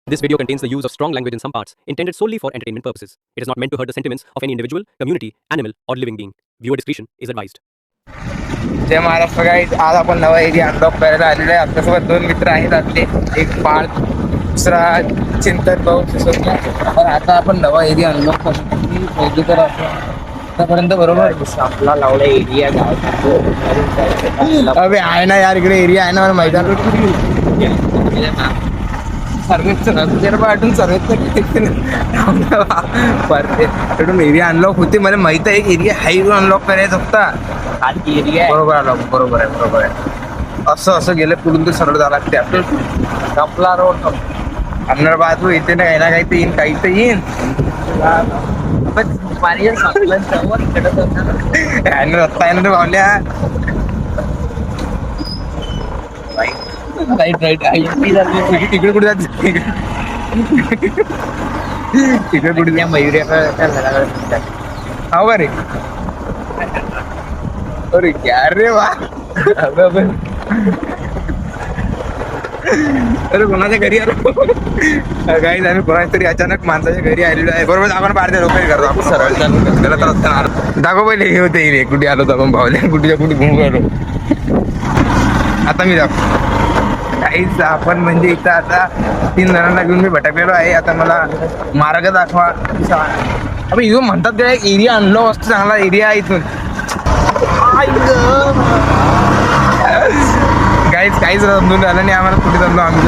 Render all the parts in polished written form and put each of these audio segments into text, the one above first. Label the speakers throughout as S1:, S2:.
S1: This video contains the use of strong language in some parts, intended solely for entertainment purposes. It is not meant to hurt the sentiments of any individual, community, animal, or living being. Viewer discretion is advised.
S2: जय Maharashtra guys. आज आपण नवा area unlock करायला आलेलो आहे. आपल्यासोबत दोन मित्र आहेत आपले, एक बाळ, दुसरा चिंतन भाऊ सिसोदिया. पण आता आपण नवा एरिया अनलॉक करण्यासाठी पहिली तर आतापर्यंत बरोबर
S3: आपला लावला एरिया गाव
S2: अबे आहे ना यार, इकडे एरिया आहे ना, मला माहिती आहे. सर्वेचं वाटून सर्वेचं एरिया अनलॉक होते. मला माहित आहे एक एरिया हाय अनलॉक करायचा होता.
S3: एरिया
S2: बरोबर आलो, बरोबर आहे. असं गेलं पुढून तर सरळ झाला लागते आपलं.
S3: आपला रोड
S2: अन्नर बाजू इथे ना काही तर येईन, काही तर येईन.
S3: पाणी
S2: रस्ता आहे ना भावल्या. राईट तिकडे कुठे जायचं, तिकडे कुठे हो का रे. अरे क्या रे वा. अरे कोणाच्या घरी आलो काही आम्ही कोणाच्या तरी अचानक माणसाच्या घरी आलेलो आहे. बरोबर आपण बाहेर लोक करतो आपण सरळ त्याला तर दाखव पहिले हे होते रे कुठे आलो तर आपण भावल्या कुठे घुमू आलो. आता मी दाखव काहीच आपण म्हणजे इथं आता 3 जणांना घेऊन मी भटकलेलो आहे. आता मला मार्ग दाखवा. आपण इथून म्हणतात ते एक एरिया अनलॉक असतो, चांगला एरिया आहे इथून. काहीच समजून राहिलं नाही आम्हाला कुठे चाललो आम्ही.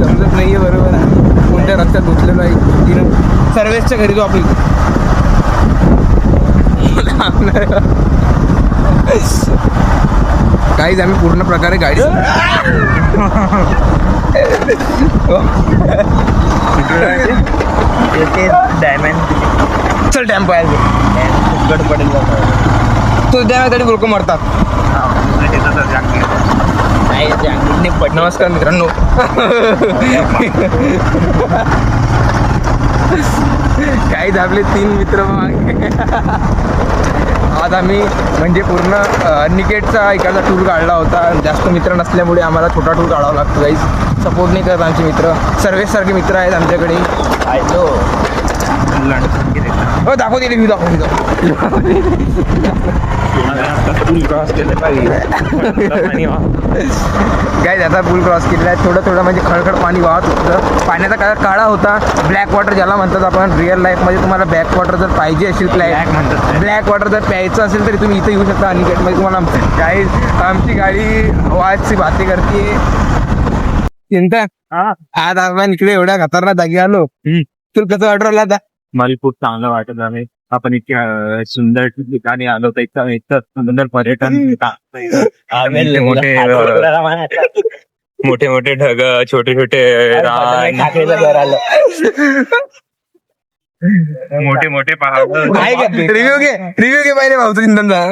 S2: समजत नाहीये बरोबर कोणत्या रस्त्यात घुसलेलो आहे. तिनं सर्वेसच्या घरी तो आपण काहीच आम्ही पूर्ण प्रकारे गाडी डायमंड चल टेम्पो आहे
S3: पडेल
S2: तो त्यावेळी लोक मरतात. नमस्कार मित्रांनो. काहीच आपले 3 मित्र आज आम्ही म्हणजे पूर्ण निकेटचा इकडचा टूर काढला होता. जास्त मित्र नसल्यामुळे आम्हाला छोटा टूर काढावा लागतो. काहीच सपोर्ट नाही करत आमचे मित्र. सर्वेसारखे मित्र आहेत आमच्याकडे. हो दाखव दिले मी काय आता पूल क्रॉस केलेला आहे. थोडं म्हणजे खळखळ पाणी वाहत होतं. पाण्याचा कलर काळा होता. ब्लॅक वॉटर ज्याला म्हणतात आपण. रिअल लाईफमध्ये तुम्हाला ब्लॅक वॉटर जर पाहिजे असेल, ब्लॅक वॉटर जर प्यायचं असेल तरी तुम्ही इथे येऊ शकता. अनिकेटमध्ये तुम्हाला काही आमची गाडी वाजची बाते करते. चिंता आज आपण इकडे एवढ्या खतरनाक जागी आलो. तुला कसं वाटलं आता?
S3: मला खूप चांगलं वाटत आहे. आपण इतक्या सुंदर ठिकाणी आलो तर इतकं सुंदर पर्यटन. मोठे मोठे ढग, छोटे छोटे मोठे मोठे पहाड.
S2: रिव्ह्यू घे पाहिजे भाऊ चिंतनचा.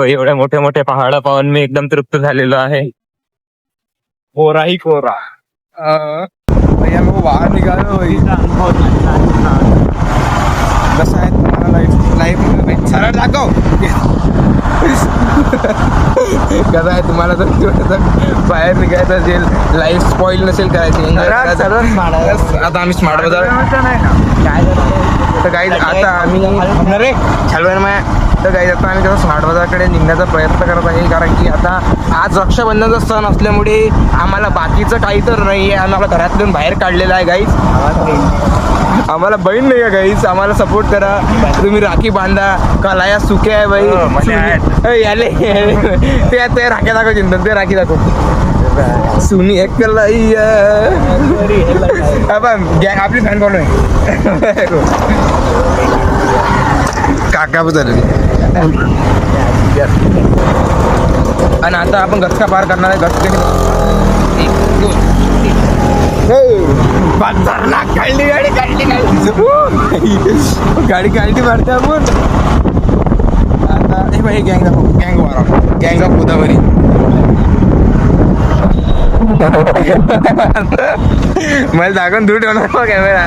S3: एवढ्या मोठे मोठे पहाड पाहून मी एकदम तृप्त झालेलो आहे. कोराही कोरा.
S2: भैया लोक बाहेर निघालो. कसं आहे तुम्हाला लाईफ सरळ दाखव. कसं आहे तुम्हाला जर बाहेर निघायचं असेल, लाईफ स्पॉईल नसेल करायची, आता आम्ही स्मार्ट बाजार तर काही आता आम्ही तर काही आता आम्ही कसं स्मार्ट बाजारकडे निघण्याचा प्रयत्न करत आहे. कारण की आता आज रक्षाबंधनचा सण असल्यामुळे आम्हाला बाकीचं काही तर नाही आहे. आम्हाला घरातून बाहेर काढलेलं आहे गाईज. आम्हाला बहीण नाही आहे गाईज. आम्हाला सपोर्ट करा. तुम्ही राखी बांधा. कलाया सुके आहे बाई. याले ते राखी दाखव चिंतन. ते राखी दाखव. सुनी एक कलाइया आपली फॅन फॉलो आहे. काका बदल. आणि आता आपण गचका पार करणार आहे. गचके गाडी काढली मारते आपण. आता हे गँग ऑफ गोदावरी. मला दाखवून दूर ठेवणार कॅमेरा.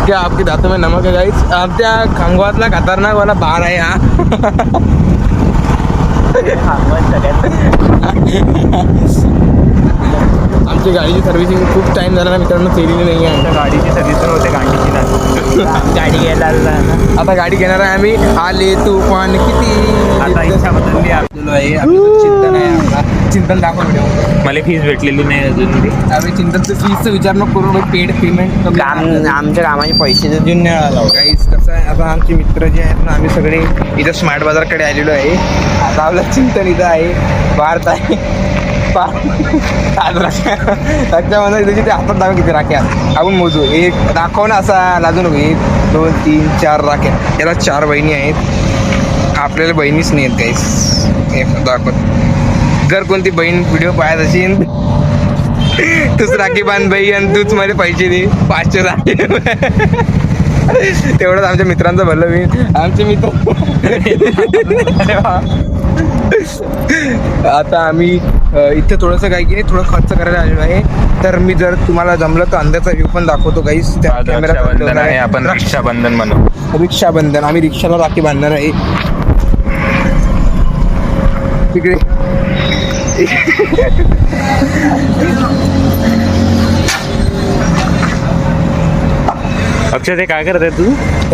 S2: क्या आपकी दातों में नमक है गाइस. आमच्या खांगवातला खतरनाक वाला बार आहे हा. आमची गाडीची सर्व्हिसिंग खूप टाइम झाला ना मित्रांनो, केलेली नाही आहे.
S3: गाडीची सर्व्हिस होते, गाडीची गाडी घ्यायला
S2: आता गाडी घेणार आहे आम्ही. आले तुफान किती.
S3: आता इच्छा बदलली
S2: आहे चिंतन आहे आपला. चिंतन दाखव व्हिडिओ.
S3: मला फीस भेटलेली नाही अजून.
S2: आम्ही चिंतनचं फीजचं विचार नको करू. पेड पेमेंट
S4: आमच्या कामाचे पैसे तर देऊन नाही आला.
S2: काहीच कसं आहे. आता आमचे मित्र जे आहेत ना, आम्ही सगळे इथं स्मार्ट बाजारकडे आलेलो आहे. आता आपलं चिंतन इथं आहे. भारत आहे. त्याच्यामध्ये त्याची ते हातात दाखव किती राख्या आपण मोजू. एक दाखव ना असा लाजू नको. 1 2 3 4 राख्या. याला 4 बहिणी आहेत. आपल्याला बहिणीच नाही आहेत काहीच. हे दाखव. जर कोणती बहीण व्हिडिओ पाहत असेल तूच राखी बांध बाई आणि तूच मध्ये पैसे दे. 500 राखी. तेवढंच आमच्या मित्रांचं भरलं मी. आमचे मित्र आता आम्ही इथे थोडंसं काय की थोडं खर्च करायला आलेलो आहे. तर मी जर तुम्हाला जमलं तर अंदरचा व्ह्यू पण दाखवतो काहीच.
S3: रक्षाबंधन आहे, आपण रक्षाबंधन म्हणू.
S2: रिक्षाबंधन. आम्ही रिक्षाला राखी बांधणार आहे तिकडे.
S3: अक्षय ते काय करत आहे तू?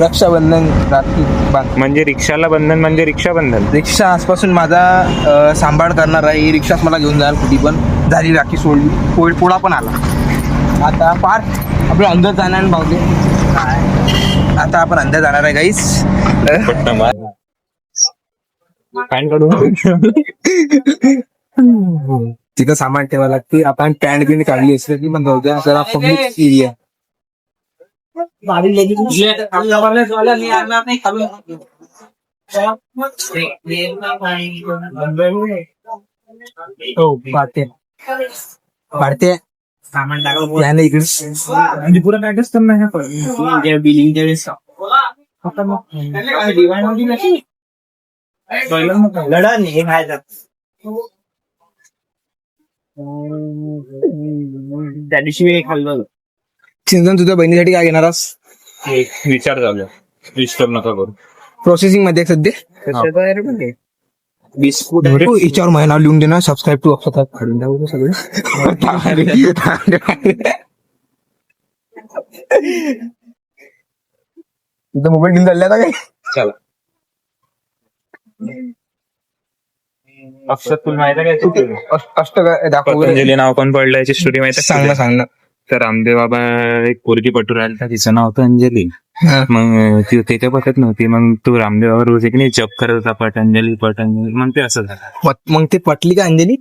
S2: रक्षाबंधन राखी बांध.
S3: म्हणजे रिक्षाला बंधन म्हणजे रिक्षाबंधन.
S2: रिक्षा आजपासून माझा सांभाळ करणार आहे. ही रिक्षाच मला घेऊन जाणार कुठे पण. झाली राखी सोडली. पोळा पण आला. आता पार आपलं अंदर जाणार भावले. आता आपण अंदर जाणार आहे गाईस.
S3: पॅन्ट काढू.
S2: तिथं सामान ठेवायला लागते. आपण पॅन्ट बिन काढली असते ती पण जाऊ द्या. जरा पब्लिक एरिया. वाढते
S4: सामान टाकलं
S2: याने इकडे
S4: म्हणजे पुरा पॅकेज तर नाही बिलिंगच्या वेळेस लढा नाही हे खायचं. त्या दिवशी मी खाल्लं.
S2: चिंतन तुझ्या बहिणीसाठी काय घेणार आहास?
S3: विचार झाला. डिस्टर्ब नका करू.
S2: प्रोसेसिंग मध्ये आहे सध्या.
S4: बिस्कुट
S2: तू याच्यावर महिना लिहून दे ना. सबस्क्राईब टू अपसात काढून द्या सगळे. तुझा मोबाईल घेऊन चालला काय?
S3: चला. अक्षर तुला माहिती आहे काय?
S2: अष्ट दाखव.
S3: पतंजली नाव पण पडलं याची स्टोरी माहिती
S2: सांग ना सांग ना.
S3: तर रामदेव बाबा एक पोरगी पटू राहिला, तिचं नाव होतं अंजली.
S2: हा.
S3: मग ती त्याच्या पटत नव्हती. मग तो रामदेवावर रोज एक नाही जप करत होता, पतंजली पतंजली. मग ते असं झालं.
S2: मग ते पटली का अंजली?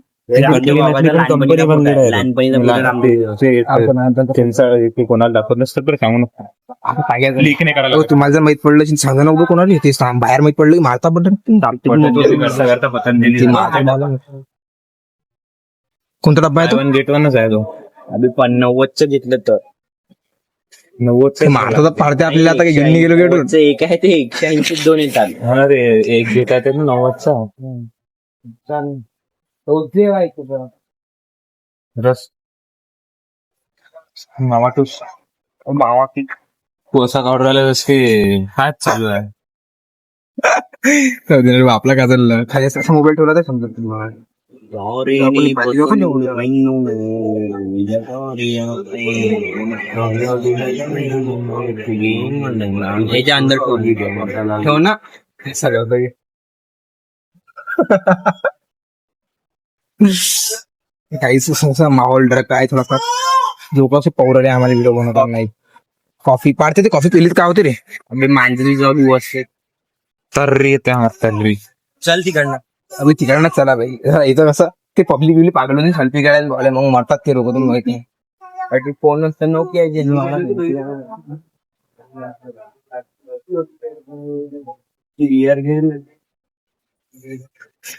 S3: कोणाला दाखवत नसतं बरं, सांगू नका. लीक नाही करायला.
S2: तुम्हाला जर माहित पडलं सांगा नको कोणाला. ते बाहेर माहित पडलं की मारता पडलं.
S3: पतंजली
S2: कोणता डब्बा आहे तो?
S3: गेट वरच आहे तो.
S4: आम्ही 90च घेतलं तर
S3: 90
S2: मारता तर पाडते आपल्याला. आता घेऊन गेलो गेलो.
S4: 90चं एक आहे ते 180 2 येतात.
S3: अरे एक गेट आहे ना 90चा. रस मावा टूस मावा की कोसा काढून राहिला. जस की हाच चालू आहे.
S2: आपला काय चाललं खायचा मोबाईल ठेवला तर समजत तुम्हाला.
S4: ह्याच्या अंदर
S2: ठेव ना सगळं. काहीच माहोल डर काय थोडासा जोकाचे पावडर आहे. आम्हाला व्हिडिओ बनवता नाही. कॉफी पाडते ते. कॉफी पिलीत काय होते रे?
S4: आम्ही मांजरी जाऊन बसते.
S3: तर्री येते तर्री.
S4: चल तिकडनं.
S2: अभि तिकडनं चला भाई. इथं कसं ते पब्लिक बिली पागल सेल्फी काढायला बोलाय. मग मारतात ते लोक. तुम्ही माहित नाही.
S4: फोन नसतं नोकिया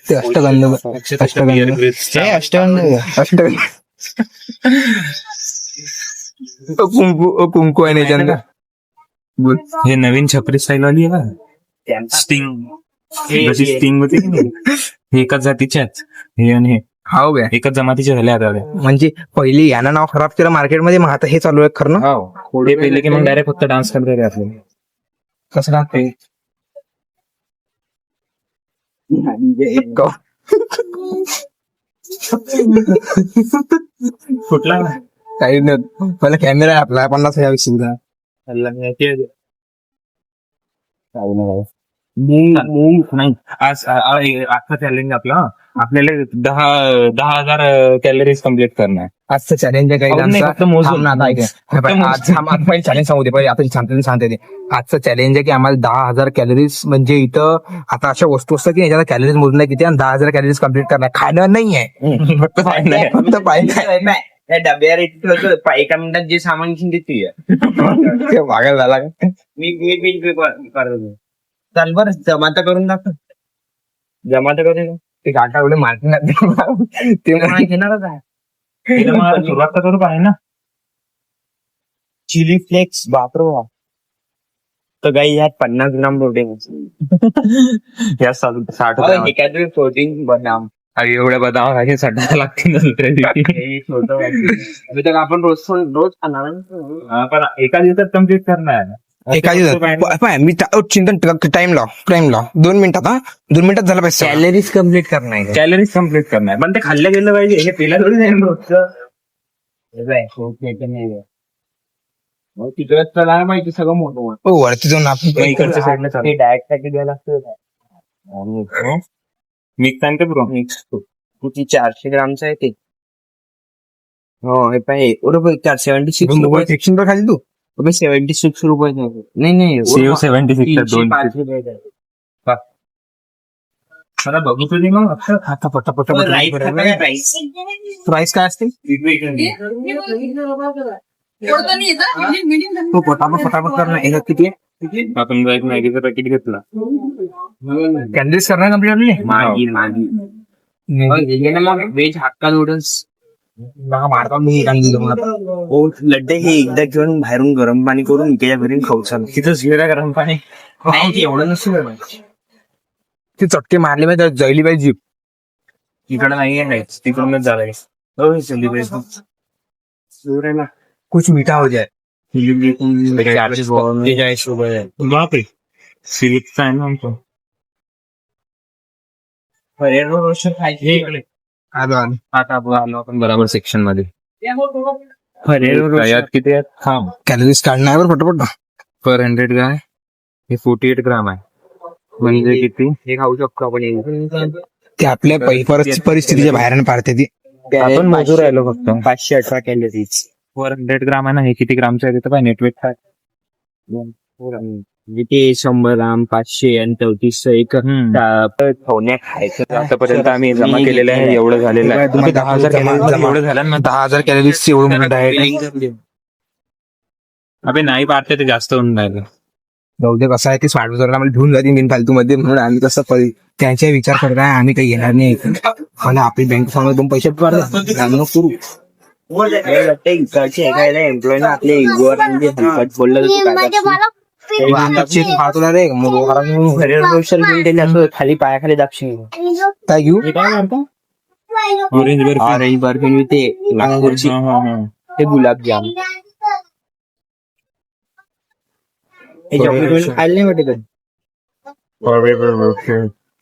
S2: ते अष्टगंध कुंकू आहे याच्यानंतर.
S3: हे नवीन छपरी स्टाईल आली आहे ना. स्टिंग जशी स्टिंग होती की नाही हे एकाच जातीचे आहेत, हे आणि हे
S2: हो बे
S3: एकाच जमातीचे झाले आता ते.
S2: म्हणजे पहिली यानं नाव खराब केलं मार्केटमध्ये, मग आता हे चालू आहे खरं ना.
S3: हो ते पहिले की मग डायरेक्ट फक्त डान्स करता येते आपल्याला.
S2: कसं राहते
S3: कुठला
S2: काही नाही, पहिला कॅमेरा आहे आपला 50,000 सुविधा.
S3: नाही आज आजचा चॅलेंज आपल्याला 10,000 कॅलरीज कम्प्लीट करणार आहे.
S2: आजचं चॅलेंज आहे
S3: अहो, नाही, फक्त मोजून.
S2: थांब ना, आता ऐक. हे बघ, आज पहिले चॅलेंज सांगू दे, पहिले आता सांगते ते. आजचं चॅलेंज आहे की आम्हाला 10,000 कॅलरीज, म्हणजे इथं आता अशा वस्तू असतात की याच्यात कॅलरीज मोजून किती आणि 10,000 कॅलरीज कम्प्लीट करणार. खाणं नाहीये,
S3: फक्त पाहिजे नाही.
S2: फक्त पाहिजे.
S4: त्या डब्यावर इतकं एका मिनिटात जे सामान घेऊन देते
S2: ते मागायला झाला का?
S4: मी करतो. चाल बरं जमाता करून दाखव.
S3: जमात कधी
S2: ते काका एवढे मारते ना ते
S4: मला घेणारच आहे.
S3: सुरुवात तर करू पाहिजे ना.
S4: चिली फ्लेक्स बापरो. तर गाई यात 50 ग्राम प्रोटीन
S3: या 60
S4: एखादी प्रोटीन बनाम
S3: एवढ्या बदाम हे 60 लागतील ना दुसऱ्या दिवशी.
S4: आपण रोज खाणार ना.
S3: पण एका दिवसात कम्प्लीट करणार.
S2: एका दिवसात पाय मी चिंतन टाइम लाव 2 मिनिटात. 2 मिनिटात झाला पाहिजे.
S4: कॅलरीज कम्प्लीट करणार.
S3: कॅलरीज कम्प्लीट करणार, पण ते खाल्लं गेलं पाहिजे. हे पेला थोडी जाईल रोजचं.
S4: तिकडे चला माहिती सगळं मोठं
S2: हो, वरती जाऊन आपण
S3: इकडच्या साईडला चालू
S4: डायट साठी द्यायला लागतं.
S3: मिक्स आणते ब्रो.
S4: किती 400 ग्रामचं आहे ते. हो हे पाहिजे बरोबर. 476 रुपये.
S2: सेक्शन पर खाली तू
S4: 76 रुपये. नाही
S3: सेव 76 दोन.
S4: मला बघितलं नाही मग
S2: आता पटापट प्राइस काय असते तू फटाफट करणार. याच्यात किती आहे?
S3: आपण जर एक मॅगीचं पॅकेट घेतला
S2: कॅलरीज करणार कम्प्लीट
S4: मागी मग व्हेज हक्का नूडल्स
S2: मारता मी
S4: लड्डे हे एकदा घेऊन बाहेरून गरम पाणी करून इकडच्या घरी खाऊ चाल.
S3: तिथं शिरा गरम पाणी
S4: एवढं नसतं.
S2: ती चटके मारले पाहिजे, जळली पाहिजे जीप.
S3: इकडं नाही आहे, तिकडूनच झालंय.
S2: कुछ मीठा हो जाए.
S3: 40 रुपये बापरे. सिल्कचा आहे ना आमचं.
S4: इकडे
S3: आता आलो आपण बरोबर सेक्शन मध्ये.
S4: फरेरो
S3: यात किती आहेत? हा,
S2: कॅलरीज काढणार बरं फटाफट.
S3: 400 काय हे 48 ग्राम आहे. म्हणजे किती?
S4: हे खाऊ शकतो आपण.
S2: ते आपल्या परिस्थितीच्या बाहेर पाडते ती.
S3: आपण मोजून राहिलो फक्त.
S4: 518 कॅलरीज.
S3: 400 ग्राम आहे ना. हे किती ग्रामचं आहे तिथं पाय. नेटवेट काय
S4: ते 100 ग्राम 500 आणि 34 एक ठेवण्या खायचं.
S3: आतापर्यंत आम्ही जमा केलेलं आहे एवढं झालेलं आहे. 10,000 एवढं झालं ना.
S2: 10,000 कॅलरीज एवढं मोठं डाएट.
S3: अबे नाही पाहते ते जास्त होऊन राहिलं.
S2: जाऊ दे, कसं आहे ते स्वाडवजरला आम्हाला घेऊन जाते बिन फालतू मध्ये, म्हणून आम्ही कसं त्यांचा विचार करताय. आम्ही काही घेणार नाही. मला आपली बँक अकाउंट 2 पैसे सुरू
S4: इकडचे एखाद्या एम्प्लॉय ना आपल्या इगोवर हलकट बोललं खाली पायाखाली दाक्षी
S2: काय घेऊ.
S3: ऑरेंज बर्फी.
S4: ऑरेंज बर्फी ते नागपूरची ते गुलाबजाम हे चॉकलेट खायला नाही वाटत.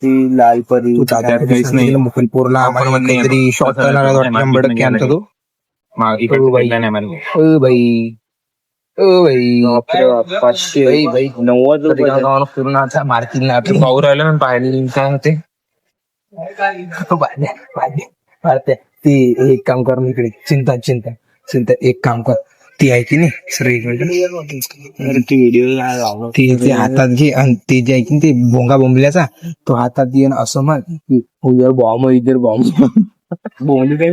S4: ती लाल परी
S3: काहीच नाही.
S2: मुकुलपूरला आम्हाला काहीतरी शॉर्ट करणार 100% आणतो तो.
S4: भाई 90 रुपये
S2: फिरून आता मार्केट
S3: पाहू राहिलं ना पाहिजे काय होते.
S2: ती एक काम कर इकडे. चिंता एक काम कर. ती आहे की नाही सर, एक मिनिट. ती हातात घे आणि ती जे आहे की ते भोंगा बोंबल्याचा तो हातात घे असं म्हण उद्या बॉम्ब इधर बॉम्ब बोंबली काय.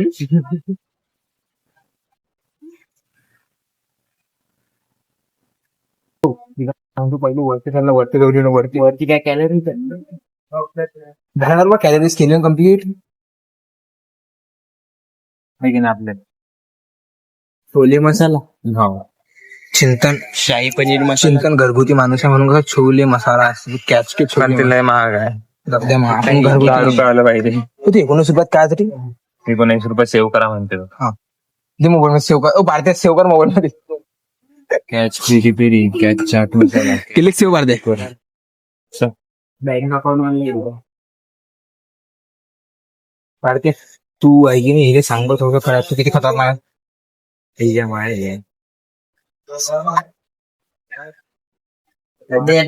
S2: पहिले वरती चालला, वरती
S4: काय कॅलरी
S2: 10,000 कॅलरीज केले कम्प्लीट
S3: आपल्या
S4: छोले मसाला
S2: चिंतन
S4: शाही पनीर मसाला
S2: चिंतन घरगुती माणूस आहे म्हणून कसं छोले मसाला कॅच के छोले
S3: लय महाग आहे.
S2: जाऊ मग आपण
S3: 10
S2: घरगुती
S3: रुपये आलं पाहिजे.
S2: किती 19 रुपयात काय तरी
S3: 19 रुपये सेव्ह करा म्हणते.
S2: ते मोबाईल मध्ये सेव्ह कर भारतीय सेव्ह कर मोबाईल मध्ये
S3: Catch peri peri Catch chaat masala.
S2: केले सेव्ह भारतीय
S4: बँक अकाउंट
S2: भारतीय तू आहे की नाही हे सांग बरं थोडं खराब तू किती खतरनाक आहे.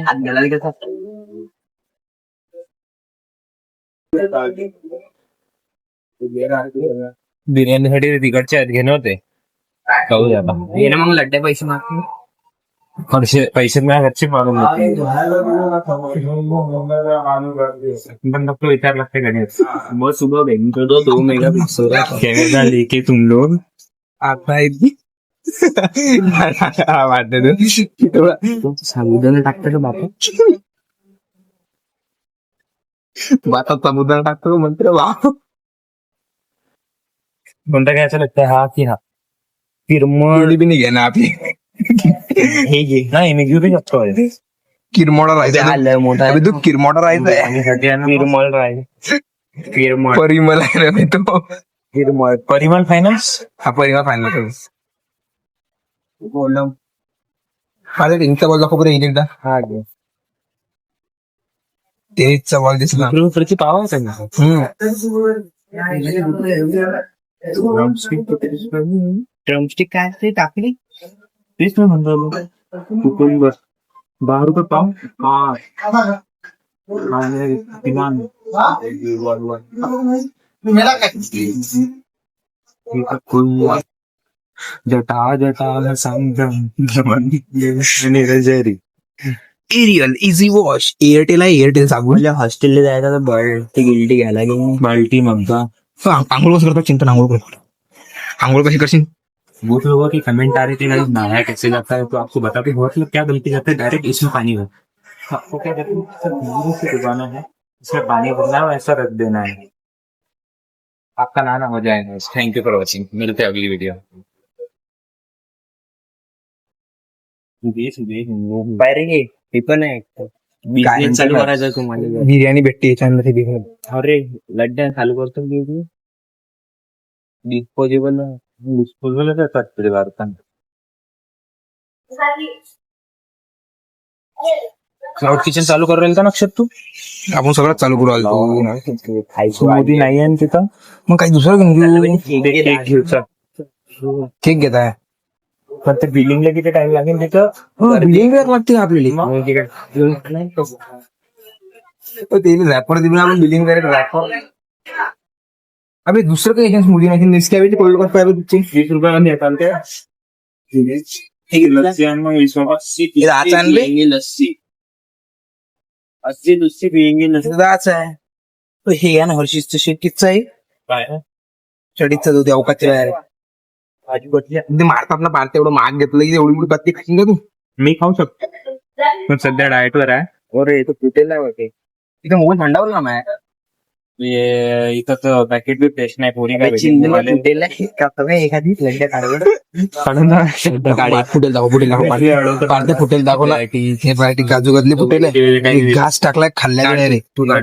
S4: हात घालायला कसं
S3: बिर्याणीसाठी तिकडचे घेणं होते. खाऊ द्या आता.
S4: ये ना मग लड्डे पैसे मागते
S3: पैसे माझ्या घरचे मारून पण डॉक्टर विचार लागते गणेश.
S4: बहुत सुबह बैंक दो 2 मेगापिक्सल
S3: कॅमेरा लेके तुम लोग
S2: आता वाटत
S4: साबुदाणा टाकतं का बापू
S2: भातात साबुदाणा टाकतो म्हणते बाप
S3: कोणता घ्यायचा लागतं, हा की हा किरमळ
S2: बी नाही घे ना आपली
S3: हे घे. नाही मी घेऊ बी शकतो.
S2: किरमोडा राहायचा
S4: आलं मोठा
S2: अबे तू किरमोडा राहायचा
S3: किरमळ राहील. किरमळ
S2: परिमल आहे रे तो
S3: किरमळ परिमल फायनान्स.
S2: हा परिमल फायनल माझा टेनिसचा बॉल दाखव बरं एकदा
S3: हा घे.
S2: टेनिसचा बॉल दिसला
S3: रुपयाची पाव आहे ना. ड्रमस्टिक काय ते टाकली तेच मी म्हणतो. कुकुंबर 10 रुपये पाव. किमान जटा जटा संगम निरजरी
S2: एरियल इझी वॉश एअरटेल आहे एअरटेल साबण
S4: हॉस्टेलला जायचं तर बळ ते गिल्टी घ्यायला गेली
S3: बाल्टी मगता.
S2: आंघोळ कसं करतो चिंतन आंघोळ कशी करशील.
S3: बहुत लोगों की कमेंट आ रही थी गाइस नहाया कैसे जाता है, तो आपको बता के बहुत लोग क्या गलती करते हैं डायरेक्ट इसमें पानी भर. आपको क्या करते हैं सर धीरे से डुबाना है, इसमें पानी भरना है, ऐसा रख देना है. आपका नहाना हो जाएगा. Thank you for watching. मिलते हैं अगली वीडियो.
S4: बाहेर घे हे पण आहे बिझनेस चालू करायचा तुम्हाला.
S2: बिर्याणी भेटते याच्यामध्ये
S4: अरे लड्ड्या चालू करतो डिस्पोजेबल
S3: डिस्पोजल करतात तरी भारतात. क्लाउड किचन चालू करू राहिल ना अक्षर तू.
S2: आपण सगळं चालू करू आलो
S3: मोदी नाही आहे ना तिथं.
S2: मग काही दुसरं घेऊन
S3: केक घेऊ चल.
S2: केक घेत आहे
S3: पण ते बिलिंगला किती टाइम लागेल तिथं.
S2: बिलिंग लागते का आपल्याला रॅपर दिली आपण बिलिंग करायला रॅपर. अबे दुसरं काही एजन्स मोदी नाही निस्कॅवेची कोल्ड कॉफी आहे तुमची
S3: 20 रुपयामध्ये येतात ते. लस्सी आणि मग 20 रुपये
S2: आज आणले
S4: लस्सी अस्सी दुसरी पियेंगे लस्सी
S2: दाच आहे तो हे आहे ना हर्षीचं शेक कितचं आहे
S3: काय
S2: चडीचा दूध अवकाशच्या बाहेर
S3: भाजी बदली.
S2: ते मारतात ना पार्ट एवढं महाग घेतलं की एवढी मोठी पत्ती खाशील का तू.
S3: मी खाऊ शकतो पण सध्या डाएट वर आहे.
S4: अरे तो तुटेल नाही वाटते
S2: तिथे मोबाईल थंडावलं ना माय
S3: इथं तर पॅकेट बी फ्रेश नाही. पोरी काय
S4: चिंधीला तुटेल नाही का सगळं एखादी लड्ड्या काढून
S2: फुटेल दाखव फुटेल दाखव पार्टे फुटेल दाखव ना हे पार्टी काजू गदले फुटेल आहे. घास टाकलाय खाल्ल्या रे तू
S3: मी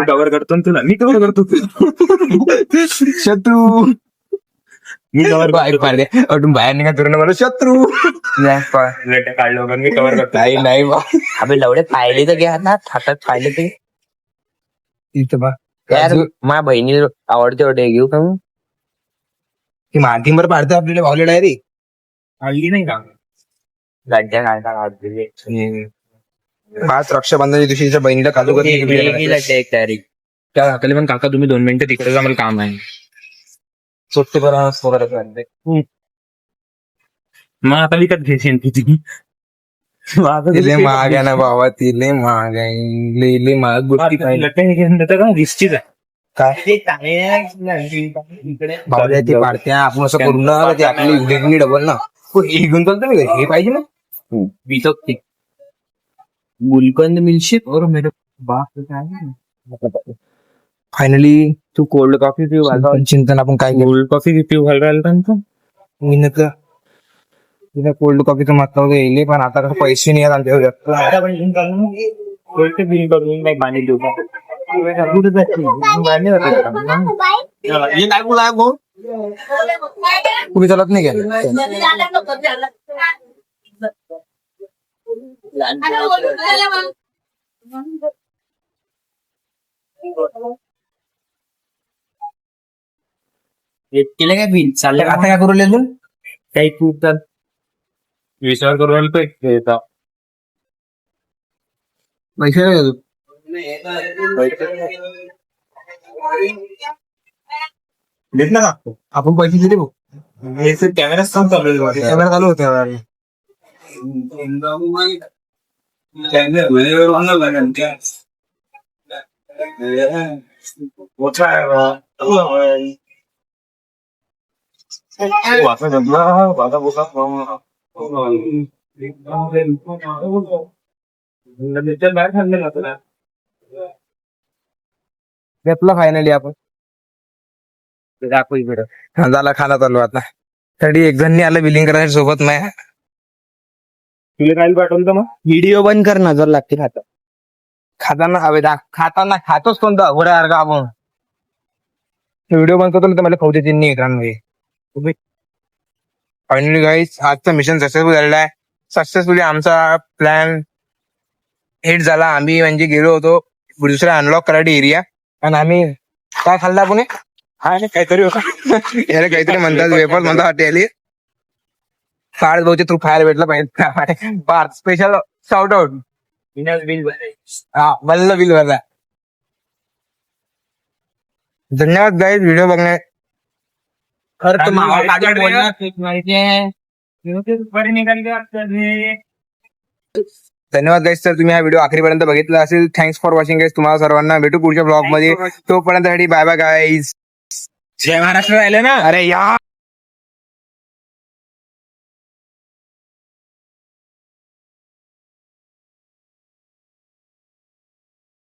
S3: कव्हर करतो तुला. मी कव्हर करतो
S2: शत्रू
S3: मी कव्हर
S2: पार्टे अजून बाहेर निघा तुला मला शत्रू
S3: लड्ड्या काढलो पण मी कव्हर करतो.
S2: नाही नाही बा
S4: अबे लवडे पाहिले तर घ्या ना हातात पाहिले ते
S2: इथं बा
S4: यार माझ्या बहिणी आवडते वाटे घेऊ का मग
S2: ती मातींवर पाडते आपल्याला भावले डायरेक्ट
S3: हल्ली नाही का
S4: लड्ड्या काढता काढते
S2: 5 रक्षाबंधनच्या दिवशी तिच्या बहिणीला काजू कतली
S4: लड्डे एक डायरेक्ट
S3: त्या काकाले पण काका तुम्ही 2 मिनिटं तिकडे जा मला काम आहे.
S2: सोडते बरं
S3: मग आता विकत घेशील किती.
S2: तिले महाग आहे ना बाबा तिले महाग आहे लय महाग गोष्टी पाहिजे
S3: का रिस्कचीच आहे.
S2: काय भावल्या ते पाडत्या आपण असं करू ना ते आपली वेगळी डबल ना हे घेऊन चालतो मी हे पाहिजे ना
S4: विकत गुलकंद मिल्कशेक और मेरे बाप काय
S2: फायनली
S4: तू कोल्ड कॉफी पिऊ
S2: चिंतन आपण काय
S3: कोल्ड कॉफी पिऊ घाल राहिला ना.
S2: मी नका तिथे कोल्ड कॉफीचं म्हटलं येईल पण आता कसं पैसे नाही आहेत आमच्याकडे.
S3: बिल करून नाही पाणी देऊ का?
S2: तुम्ही चलत नाही गेले
S4: केलं काय बिल चाललं
S2: आता काय करू अजून
S3: काही तू तर विचार करून येतो
S2: पैसे नाही देतो.
S3: देत ना
S2: आपण पैसे दिले भाऊ.
S3: कॅमेरा चालू आहे
S2: कॅमेरा चालू होते घेतला फायनली आपण.
S4: दाखव इकडं.
S2: हा, झाला खाना चालू आता. तरी एक जण आलं बिलिंग करायला सोबत नाही.
S3: तुला काय पाठवलं मग
S4: व्हिडिओ बंद कर, नजर लागते खात.
S2: खाताना हवे खाताना खातोच कोणता घोड्यासारखा आपण. व्हिडिओ बंद करतो ना तर मला खाऊ देतील नाही मित्रांनो. फायनली गाईज आजचं मिशन सक्सेसफुल झालेलं आहे. सक्सेसफुली आमचा प्लॅन हिट झाला. आम्ही म्हणजे गेलो होतो दुसऱ्या अनलॉक करायला एरिया आणि आम्ही काय खाल्लं आपण
S3: हा काहीतरी होता
S2: याला काहीतरी म्हणतात वेफर म्हणतात हॉटेल. फार भाऊचे तू खायला भेटला पाहिजे. फार स्पेशल शाउट आउट.
S4: बिल
S2: हा मला बिल भरला. धन्यवाद गाईज व्हिडिओ बघण्या.
S4: खरं तर मावा काढून बोलणार माहितीये.
S2: धन्यवाद गाईज. तर तुम्ही हा व्हिडिओ आखरीपर्यंत बघितला असेल. Thanks for watching guys. तुम्हाला सर्वांना भेटू पुढच्या ब्लॉग मध्ये. तोपर्यंत बाय बाय गाईज.
S3: जय महाराष्ट्र राहिले ना.
S2: अरे यार